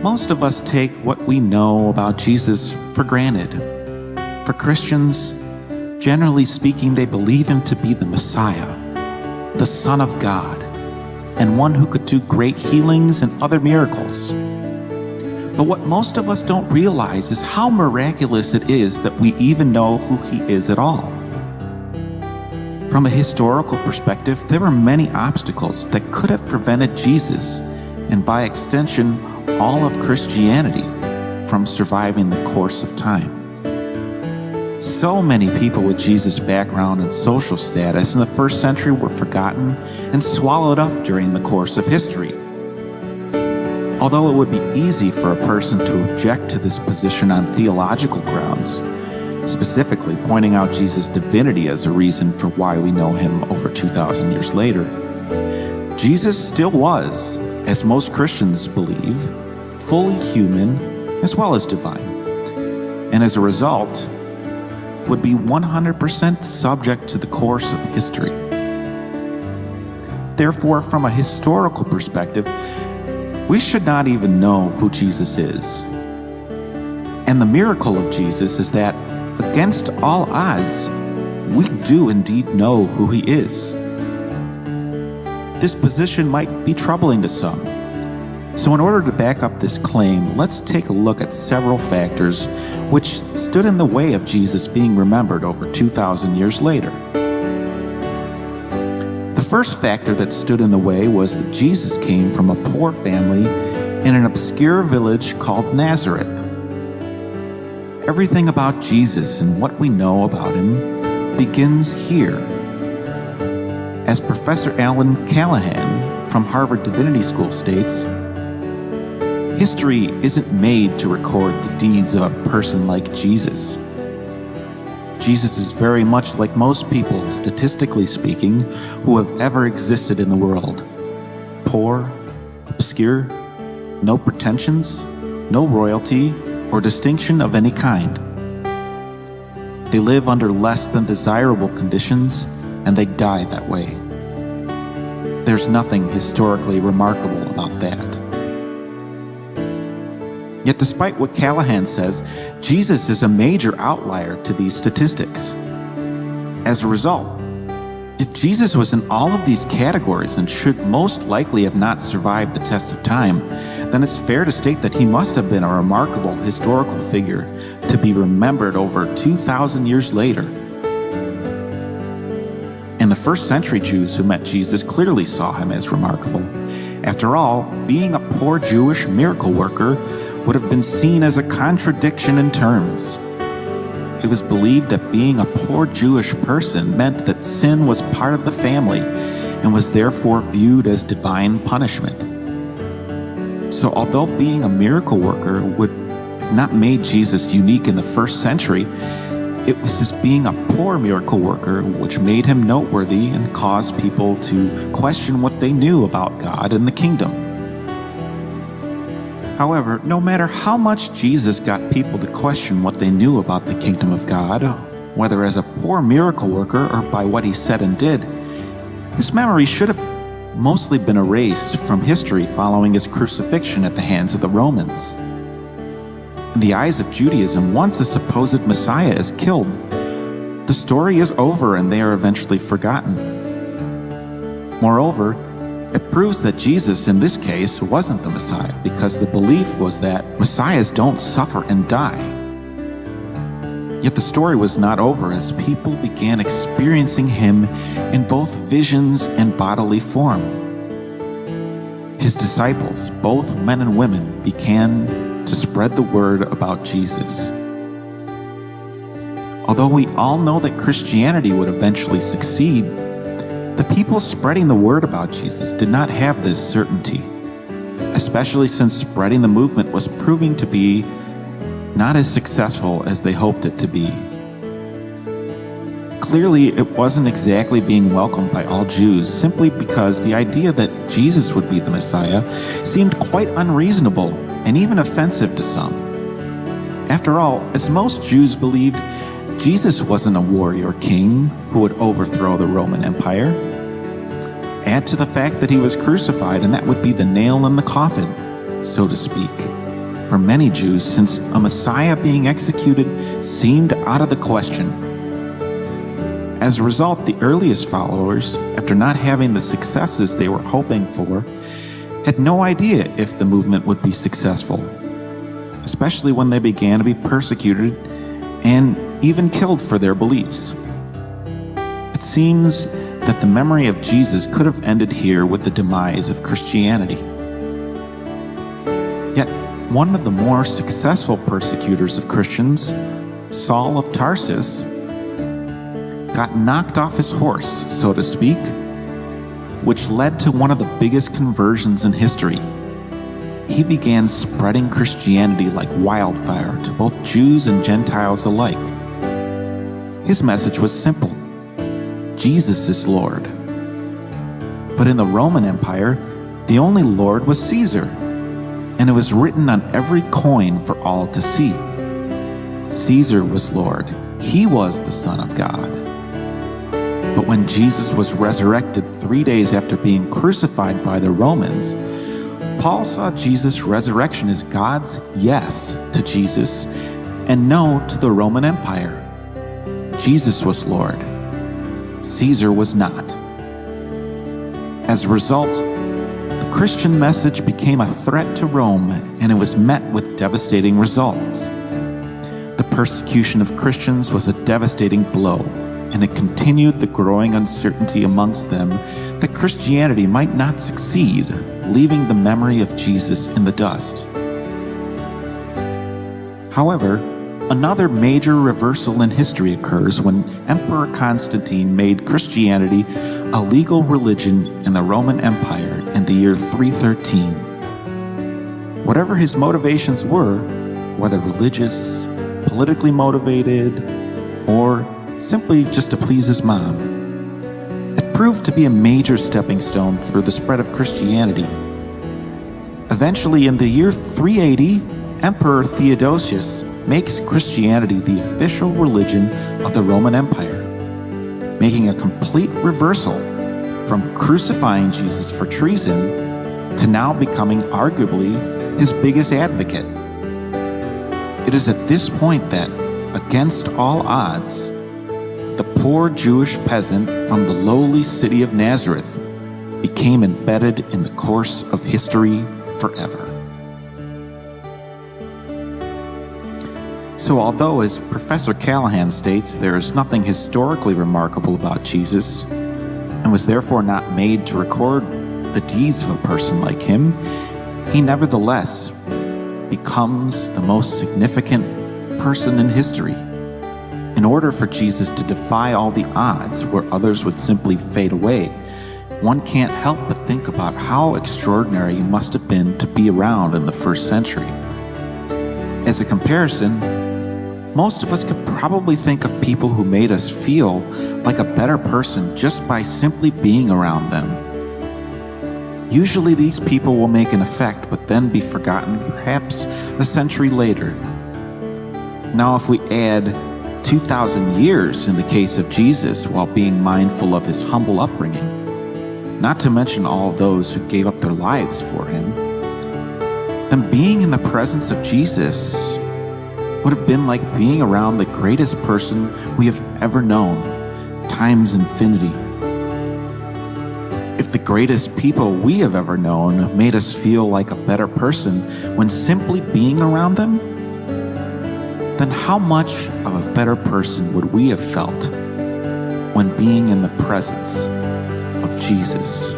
Most of us take what we know about Jesus for granted. For Christians, generally speaking, they believe him to be the Messiah, the Son of God, and one who could do great healings and other miracles. But what most of us don't realize is how miraculous it is that we even know who he is at all. From a historical perspective, there were many obstacles that could have prevented Jesus, and by extension, all of Christianity, from surviving the course of time. So many people with Jesus' background and social status in the first century were forgotten and swallowed up during the course of history. Although it would be easy for a person to object to this position on theological grounds, specifically pointing out Jesus' divinity as a reason for why we know him over 2,000 years later, Jesus still was, as most Christians believe, fully human as well as divine, and as a result, would be 100% subject to the course of history. Therefore, from a historical perspective, we should not even know who Jesus is. And the miracle of Jesus is that, against all odds, we do indeed know who he is. This position might be troubling to some. So in order to back up this claim, let's take a look at several factors which stood in the way of Jesus being remembered over 2,000 years later. The first factor that stood in the way was that Jesus came from a poor family in an obscure village called Nazareth. Everything about Jesus and what we know about him begins here. As Professor Alan Callahan from Harvard Divinity School states, history isn't made to record the deeds of a person like Jesus. Jesus is very much like most people, statistically speaking, who have ever existed in the world. Poor, obscure, no pretensions, no royalty or distinction of any kind. They live under less than desirable conditions, and they die that way. There's nothing historically remarkable about that. Yet despite what Callahan says, Jesus is a major outlier to these statistics. As a result, if Jesus was in all of these categories and should most likely have not survived the test of time, then it's fair to state that he must have been a remarkable historical figure to be remembered over 2,000 years later. And the first century Jews who met Jesus clearly saw him as remarkable. After all, being a poor Jewish miracle worker would have been seen as a contradiction in terms. It was believed that being a poor Jewish person meant that sin was part of the family and was therefore viewed as divine punishment. So although being a miracle worker would have not made Jesus unique in the first century, it was just being a poor miracle worker which made him noteworthy and caused people to question what they knew about God and the kingdom. However, no matter how much Jesus got people to question what they knew about the kingdom of God, whether as a poor miracle worker or by what he said and did, his memory should have mostly been erased from history following his crucifixion at the hands of the Romans. In the eyes of Judaism, once a supposed Messiah is killed, the story is over and they are eventually forgotten. Moreover, it proves that Jesus, in this case, wasn't the Messiah, because the belief was that Messiahs don't suffer and die. Yet the story was not over as people began experiencing him in both visions and bodily form. His disciples, both men and women, began to spread the word about Jesus. Although we all know that Christianity would eventually succeed, the people spreading the word about Jesus did not have this certainty, especially since spreading the movement was proving to be not as successful as they hoped it to be. Clearly, it wasn't exactly being welcomed by all Jews simply because the idea that Jesus would be the Messiah seemed quite unreasonable and even offensive to some. After all, as most Jews believed, Jesus wasn't a warrior king who would overthrow the Roman Empire. Add to the fact that he was crucified, and that would be the nail in the coffin, so to speak. for many Jews, since a Messiah being executed seemed out of the question. As a result, the earliest followers, after not having the successes they were hoping for, had no idea if the movement would be successful, especially when they began to be persecuted and even killed for their beliefs. It seems that the memory of Jesus could have ended here with the demise of Christianity. Yet, one of the more successful persecutors of Christians, Saul of Tarsus, got knocked off his horse, so to speak, which led to one of the biggest conversions in history. He began spreading Christianity like wildfire to both Jews and Gentiles alike. His message was simple: Jesus is Lord. But in the Roman Empire, the only Lord was Caesar, and it was written on every coin for all to see. Caesar was Lord. He was the Son of God. But when Jesus was resurrected 3 days after being crucified by the Romans, Paul saw Jesus' resurrection as God's yes to Jesus and no to the Roman Empire. Jesus was Lord. Caesar was not. As a result, the Christian message became a threat to Rome, and it was met with devastating results. The persecution of Christians was a devastating blow, and it continued the growing uncertainty amongst them that Christianity might not succeed, leaving the memory of Jesus in the dust. However, another major reversal in history occurs when Emperor Constantine made Christianity a legal religion in the Roman Empire in the year 313. Whatever his motivations were, whether religious, politically motivated, or simply just to please his mom, it proved to be a major stepping stone for the spread of Christianity. Eventually, in the year 380, Emperor Theodosius makes Christianity the official religion of the Roman Empire, making a complete reversal from crucifying Jesus for treason to now becoming arguably his biggest advocate. It is at this point that, against all odds, the poor Jewish peasant from the lowly city of Nazareth became embedded in the course of history forever. So although, as Professor Callahan states, there is nothing historically remarkable about Jesus, and was therefore not made to record the deeds of a person like him, he nevertheless becomes the most significant person in history. In order for Jesus to defy all the odds where others would simply fade away, one can't help but think about how extraordinary he must have been to be around in the first century. As a comparison, most of us could probably think of people who made us feel like a better person just by simply being around them. Usually these people will make an effect but then be forgotten perhaps a century later. Now if we add 2,000 years in the case of Jesus while being mindful of his humble upbringing, not to mention all of those who gave up their lives for him, then being in the presence of Jesus would have been like being around the greatest person we have ever known, times infinity. If the greatest people we have ever known made us feel like a better person when simply being around them, then how much of a better person would we have felt when being in the presence of Jesus?